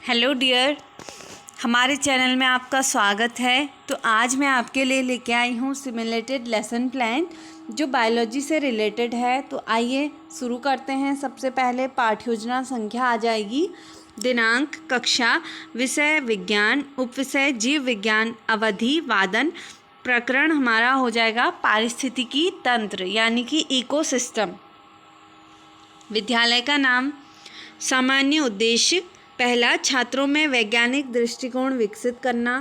Hello dear, हमारे channel में आपका स्वागत है। तो आज मैं आपके लिए लेके आई हूँ सिमुलेटेड लेसन प्लान जो बायोलॉजी से रिलेटेड है। तो आइए शुरू करते हैं। सबसे पहले पाठ योजना संख्या आ जाएगी, दिनांक, कक्षा, विषय विज्ञान, उपविषय जीव विज्ञान, अवधि वादन, प्रकरण हमारा हो जाएगा पारिस्थितिकी तंत्र यानी कि इकोसिस्टम। विद्यालय का नाम, सामान्य उद्देश्य, पहला, छात्रों में वैज्ञानिक दृष्टिकोण विकसित करना,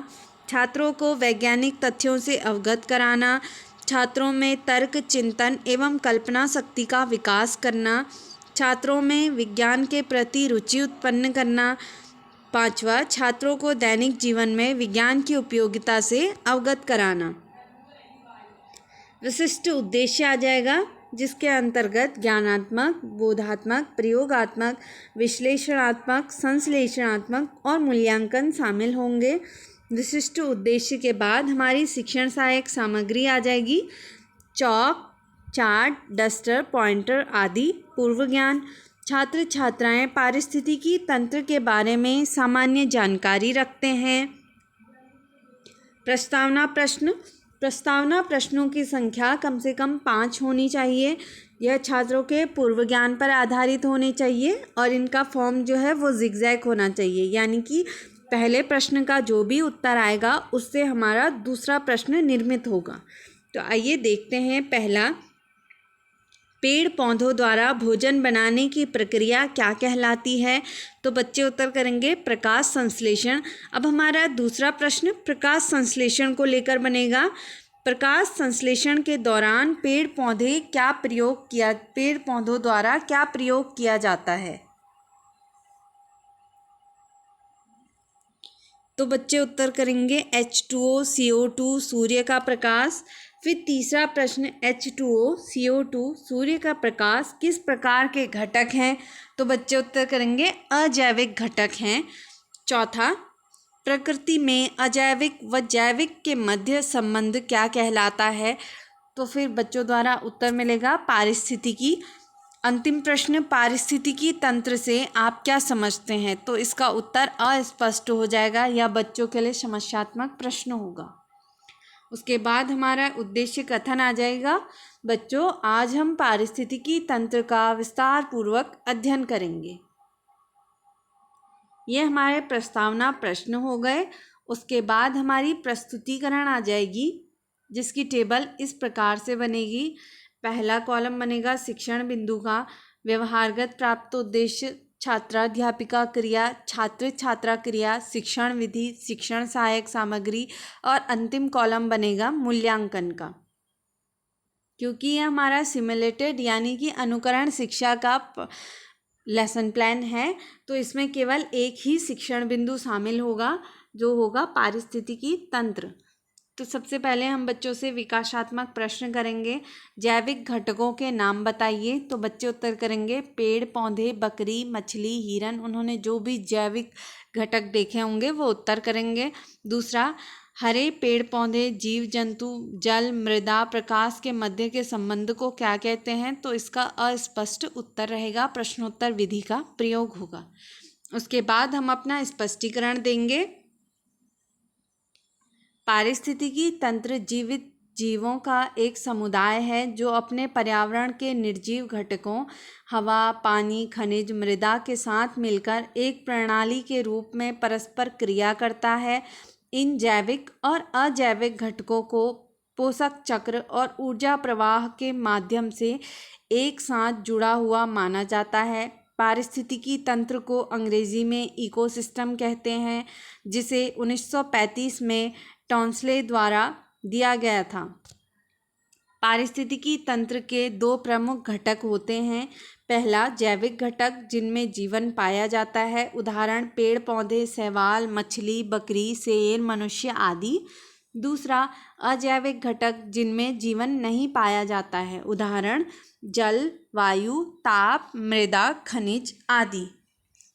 छात्रों को वैज्ञानिक तथ्यों से अवगत कराना, छात्रों में तर्क, चिंतन एवं कल्पना शक्ति का विकास करना, छात्रों में विज्ञान के प्रति रुचि उत्पन्न करना। पांचवा, छात्रों को दैनिक जीवन में विज्ञान की उपयोगिता से अवगत कराना। विशिष्ट उद्देश्य आ जाएगा जिसके अंतर्गत ज्ञानात्मक, बोधात्मक, प्रयोगात्मक, विश्लेषणात्मक, संश्लेषणात्मक और मूल्यांकन शामिल होंगे। विशिष्ट उद्देश्य के बाद हमारी शिक्षण सहायक सामग्री आ जाएगी, चौक, चार्ट, डस्टर, पॉइंटर आदि। पूर्व ज्ञान, छात्र छात्राएं पारिस्थितिकी तंत्र के बारे में सामान्य जानकारी रखते हैं। प्रस्तावना प्रश्न, प्रस्तावना प्रश्नों की संख्या कम से कम 5 होनी चाहिए। यह छात्रों के पूर्व ज्ञान पर आधारित होने चाहिए और इनका फॉर्म जो है वो जिगजैग होना चाहिए, यानी कि पहले प्रश्न का जो भी उत्तर आएगा उससे हमारा दूसरा प्रश्न निर्मित होगा। तो आइए देखते हैं। पहला, पेड़ पौधों द्वारा भोजन बनाने की प्रक्रिया क्या कहलाती है? तो बच्चे उत्तर करेंगे प्रकाश संश्लेषण। अब हमारा दूसरा प्रश्न प्रकाश संश्लेषण को लेकर बनेगा। प्रकाश संश्लेषण के दौरान पेड़ पौधों द्वारा क्या प्रयोग किया जाता है? तो बच्चे उत्तर करेंगे H2O, CO2, सूर्य का प्रकाश। फिर तीसरा प्रश्न, H2O, CO2, सूर्य का प्रकाश किस प्रकार के घटक हैं? तो बच्चे उत्तर करेंगे अजैविक घटक हैं। चौथा, प्रकृति में अजैविक व जैविक के मध्य संबंध क्या कहलाता है? तो फिर बच्चों द्वारा उत्तर मिलेगा पारिस्थितिकी। अंतिम प्रश्न, पारिस्थितिकी तंत्र से आप क्या समझते हैं? तो इसका उत्तर अस्पष्ट हो जाएगा, या बच्चों के लिए समस्यात्मक प्रश्न होगा। उसके बाद हमारा उद्देश्य कथन आ जाएगा। बच्चों, आज हम पारिस्थितिकी तंत्र का विस्तार पूर्वक अध्ययन करेंगे। ये हमारे प्रस्तावना प्रश्न हो गए। उसके बाद हमारी प्रस्तुतिकरण आ जाएगी जिसकी टेबल इस प्रकार से बनेगी। पहला कॉलम बनेगा शिक्षण बिंदु का, व्यवहारगत प्राप्त उद्देश्य, छात्राध्यापिका क्रिया, छात्र छात्रा क्रिया, शिक्षण विधि, शिक्षण सहायक सामग्री और अंतिम कॉलम बनेगा मूल्यांकन का। क्योंकि ये हमारा सिमुलेटेड यानी कि अनुकरण शिक्षा का लेसन प्लान है, तो इसमें केवल एक ही शिक्षण बिंदु शामिल होगा जो होगा पारिस्थितिकी तंत्र। तो सबसे पहले हम बच्चों से विकासात्मक प्रश्न करेंगे। जैविक घटकों के नाम बताइए। तो बच्चे उत्तर करेंगे पेड़ पौधे, बकरी, मछली, हिरन। उन्होंने जो भी जैविक घटक देखे होंगे वो उत्तर करेंगे। दूसरा, हरे पेड़ पौधे, जीव जंतु, जल, मृदा, प्रकाश के मध्य के संबंध को क्या कहते हैं? तो इसका अस्पष्ट उत्तर रहेगा, प्रश्नोत्तर विधि का प्रयोग होगा। उसके बाद हम अपना स्पष्टीकरण देंगे। पारिस्थितिकी तंत्र जीवित जीवों का एक समुदाय है जो अपने पर्यावरण के निर्जीव घटकों हवा, पानी, खनिज, मृदा के साथ मिलकर एक प्रणाली के रूप में परस्पर क्रिया करता है। इन जैविक और अजैविक घटकों को पोषक चक्र और ऊर्जा प्रवाह के माध्यम से एक साथ जुड़ा हुआ माना जाता है। पारिस्थितिकी तंत्र को अंग्रेजी में इकोसिस्टम कहते हैं, जिसे 1935 में टॉन्सले द्वारा दिया गया था। पारिस्थितिकी तंत्र के 2 प्रमुख घटक होते हैं। पहला, जैविक घटक जिनमें जीवन पाया जाता है, उदाहरण पेड़ पौधे, शैवाल, मछली, बकरी, शेर, मनुष्य आदि। दूसरा, अजैविक घटक जिनमें जीवन नहीं पाया जाता है, उदाहरण जल, वायु, ताप, मृदा, खनिज आदि।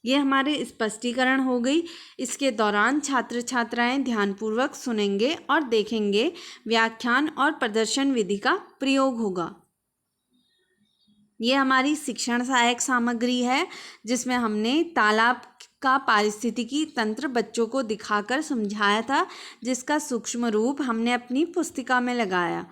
ये हमारे स्पष्टीकरण हो गई। इसके दौरान छात्र छात्राएं ध्यानपूर्वक सुनेंगे और देखेंगे। व्याख्यान और प्रदर्शन विधि का प्रयोग होगा। ये हमारी शिक्षण सहायक सामग्री है जिसमें हमने तालाब का पारिस्थितिकी तंत्र बच्चों को दिखाकर समझाया था, जिसका सूक्ष्म रूप हमने अपनी पुस्तिका में लगाया।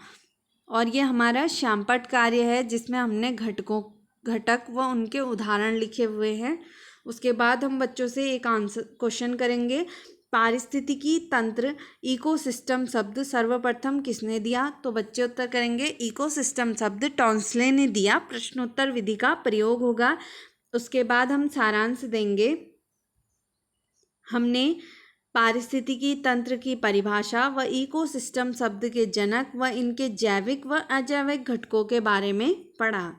और ये हमारा श्यामपट्ट कार्य है, जिसमें हमने घटक व उनके उदाहरण लिखे हुए हैं। उसके बाद हम बच्चों से एक आंसर क्वेश्चन करेंगे। पारिस्थितिकी तंत्र इकोसिस्टम शब्द सर्वप्रथम किसने दिया? तो बच्चे उत्तर करेंगे इकोसिस्टम शब्द टॉन्सले ने दिया। प्रश्नोत्तर विधि का प्रयोग होगा। उसके बाद हम सारांश देंगे। हमने पारिस्थितिकी तंत्र की परिभाषा व इकोसिस्टम शब्द के जनक व इनके जैविक व अजैविक घटकों के बारे में पढ़ा।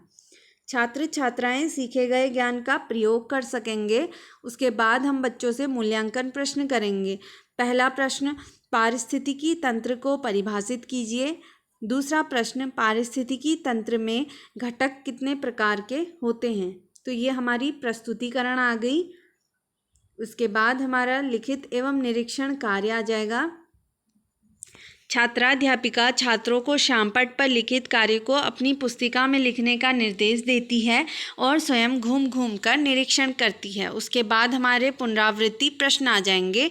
छात्र छात्राएं सीखे गए ज्ञान का प्रयोग कर सकेंगे। उसके बाद हम बच्चों से मूल्यांकन प्रश्न करेंगे। पहला प्रश्न, पारिस्थितिकी तंत्र को परिभाषित कीजिए। दूसरा प्रश्न, पारिस्थितिकी तंत्र में घटक कितने प्रकार के होते हैं? तो ये हमारी प्रस्तुतिकरण आ गई। उसके बाद हमारा लिखित एवं निरीक्षण कार्य आ जाएगा। छात्राध्यापिका छात्रों को श्यामपट्ट पर लिखित कार्य को अपनी पुस्तिका में लिखने का निर्देश देती है और स्वयं घूम घूम कर निरीक्षण करती है। उसके बाद हमारे पुनरावृत्ति प्रश्न आ जाएंगे।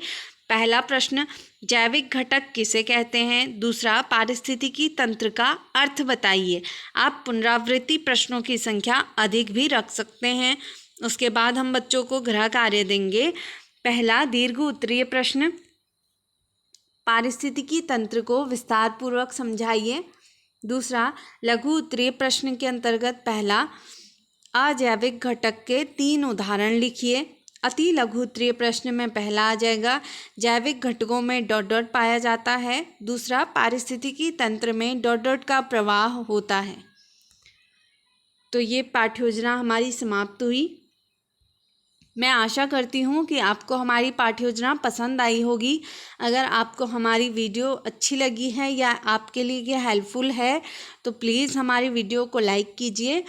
पहला प्रश्न, जैविक घटक किसे कहते हैं? दूसरा, पारिस्थितिकी तंत्र का अर्थ बताइए। आप पुनरावृत्ति प्रश्नों की संख्या अधिक भी रख सकते हैं। उसके बाद हम बच्चों को गृह कार्य देंगे। पहला, दीर्घ उत्तरीय प्रश्न, पारिस्थितिकी तंत्र को विस्तार पूर्वक समझाइए। दूसरा, लघु उत्तरीय प्रश्न के अंतर्गत पहला, अजैविक घटक के 3 उदाहरण लिखिए। अति लघु उत्तरीय प्रश्न में पहला आ जाएगा, जैविक घटकों में ... पाया जाता है। दूसरा, पारिस्थितिकी तंत्र में ... का प्रवाह होता है। तो ये पाठ्योजना हमारी समाप्त हुई। मैं आशा करती हूँ कि आपको हमारी पाठ्योजना पसंद आई होगी। अगर आपको हमारी वीडियो अच्छी लगी है या आपके लिए ये हेल्पफुल है तो प्लीज़ हमारी वीडियो को लाइक कीजिए,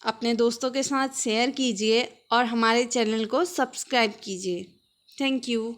अपने दोस्तों के साथ शेयर कीजिए और हमारे चैनल को सब्सक्राइब कीजिए। Thank you.